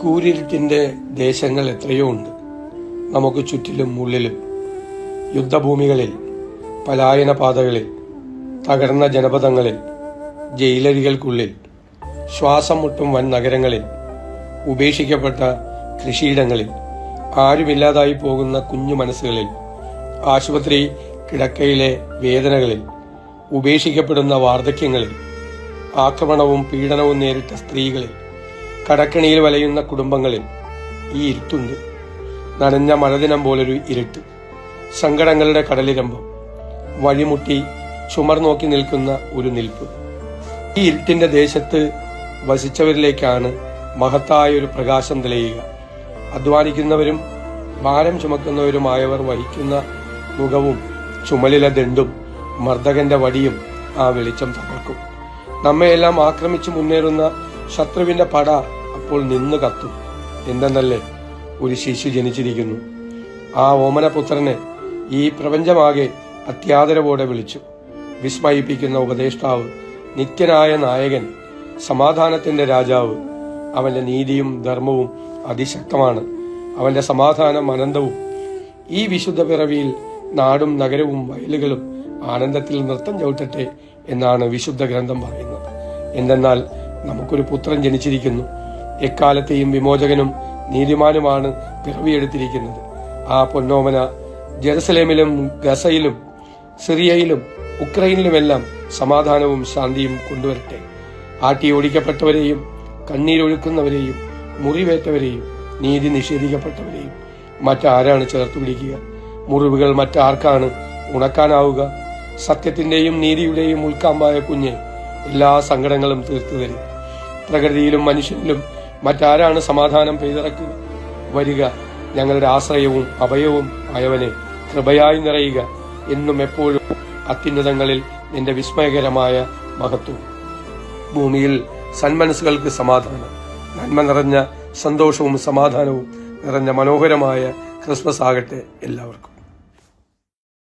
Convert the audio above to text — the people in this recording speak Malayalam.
കൂരിരുട്ടിന്റെ ദേശങ്ങൾ എത്രയോ ഉണ്ട് നമുക്ക് ചുറ്റിലും ഉള്ളിലും. യുദ്ധഭൂമികളിൽ, പലായന പാതകളിൽ, തകർന്ന ജനപദങ്ങളിൽ, ജയിലരികൾക്കുള്ളിൽ, ശ്വാസം മുട്ടും വൻ നഗരങ്ങളിൽ, ഉപേക്ഷിക്കപ്പെട്ട കൃഷിയിടങ്ങളിൽ, ആരുമില്ലാതായി പോകുന്ന കുഞ്ഞു മനസ്സുകളിൽ, ആശുപത്രി കിടക്കയിലെ വേദനകളിൽ, ഉപേക്ഷിക്കപ്പെടുന്ന വാർദ്ധക്യങ്ങളിൽ, ആക്രമണവും പീഡനവും നേരിട്ട സ്ത്രീകളിൽ, കടക്കണിയിൽ വലയുന്ന കുടുംബങ്ങളിൽ ഈ ഇരുട്ടുണ്ട്. നനഞ്ഞ മഴദിനം പോലൊരു ഇരുട്ട്, സങ്കടങ്ങളുടെ കടലിരമ്പം, വഴിമുട്ടി ചുമർ നോക്കി നിൽക്കുന്ന ഒരു നിൽപ്പ്. ഈ ഇരുട്ടിന്റെ ദേശത്ത് വസിച്ചവരിലേക്കാണ് മഹത്തായ ഒരു പ്രകാശം തെളിയുക. അധ്വാനിക്കുന്നവരും ഭാരം ചുമക്കുന്നവരുമായവർ വഹിക്കുന്ന മുഖവും ചുമലിലെ ദണ്ടും മർദ്ദകന്റെ വടിയും ആ വെളിച്ചം തകർക്കും. നമ്മയെല്ലാം ആക്രമിച്ചു മുന്നേറുന്ന ശത്രുവിന്റെ പട അപ്പോൾ നിന്ന് കത്തും. എന്തെന്നല്ലേ, ഒരു ശിശു ജനിച്ചിരിക്കുന്നു. ആ ഓമനപുത്രനെ ഈ പ്രപഞ്ചമാകെ അത്യാദരവോടെ വിളിച്ചു. വിസ്മയിപ്പിക്കുന്ന ഉപദേഷ്ടാവ്, നിത്യനായ നായകൻ, സമാധാനത്തിന്റെ രാജാവ്. അവന്റെ നീതിയും ധർമ്മവും അതിശക്തമാണ്. അവന്റെ സമാധാനം അനന്തവും. ഈ വിശുദ്ധ പിറവിയിൽ നാടും നഗരവും വയലുകളും ആനന്ദത്തിൽ നൃത്തം ചവിട്ടട്ടെ എന്നാണ് വിശുദ്ധ ഗ്രന്ഥം പറയുന്നത്. എന്തെന്നാൽ നമുക്കൊരു പുത്രൻ ജനിച്ചിരിക്കുന്നു. എക്കാലത്തെയും വിമോചകനും നീതിമാനുമാണ് പിറവിയെടുത്തിരിക്കുന്നത്. ആ പൊന്നോമന ജെറുസലേമിലും ഗസയിലും സിറിയയിലും ഉക്രൈനിലുമെല്ലാം സമാധാനവും ശാന്തിയും കൊണ്ടുവരട്ടെ. ആട്ടി ഓടിക്കപ്പെട്ടവരെയും കണ്ണീരൊഴുക്കുന്നവരെയും മുറിവേറ്റവരെയും നീതി നിഷേധിക്കപ്പെട്ടവരെയും മറ്റാരാണ് ചേർത്ത് പിടിക്കുക? മുറിവുകൾ മറ്റാർക്കാണ് ഉണക്കാനാവുക? സത്യത്തിന്റെയും നീതിയുടെയും ഉൾക്കാമ്പായ കുഞ്ഞെ, എല്ലാ സങ്കടങ്ങളും തീർത്തു തരും. പ്രകൃതിയിലും മനുഷ്യനിലും മറ്റാരാണ് സമാധാനം പെയ്തിറക്കുക? വരിക, ഞങ്ങളുടെ ആശ്രയവും അഭയവും ആയവനെ, കൃപയായി നിറയുക. എന്നും എപ്പോഴും അത്യുന്നതങ്ങളിൽ നിന്റെ വിസ്മയകരമായ മഹത്വം. ഭൂമിയിൽ സന്മനസ്സുകൾക്ക് സമാധാനം. നന്മ നിറഞ്ഞ സന്തോഷവും സമാധാനവും നിറഞ്ഞ മനോഹരമായ ക്രിസ്മസ് ആകട്ടെ എല്ലാവർക്കും.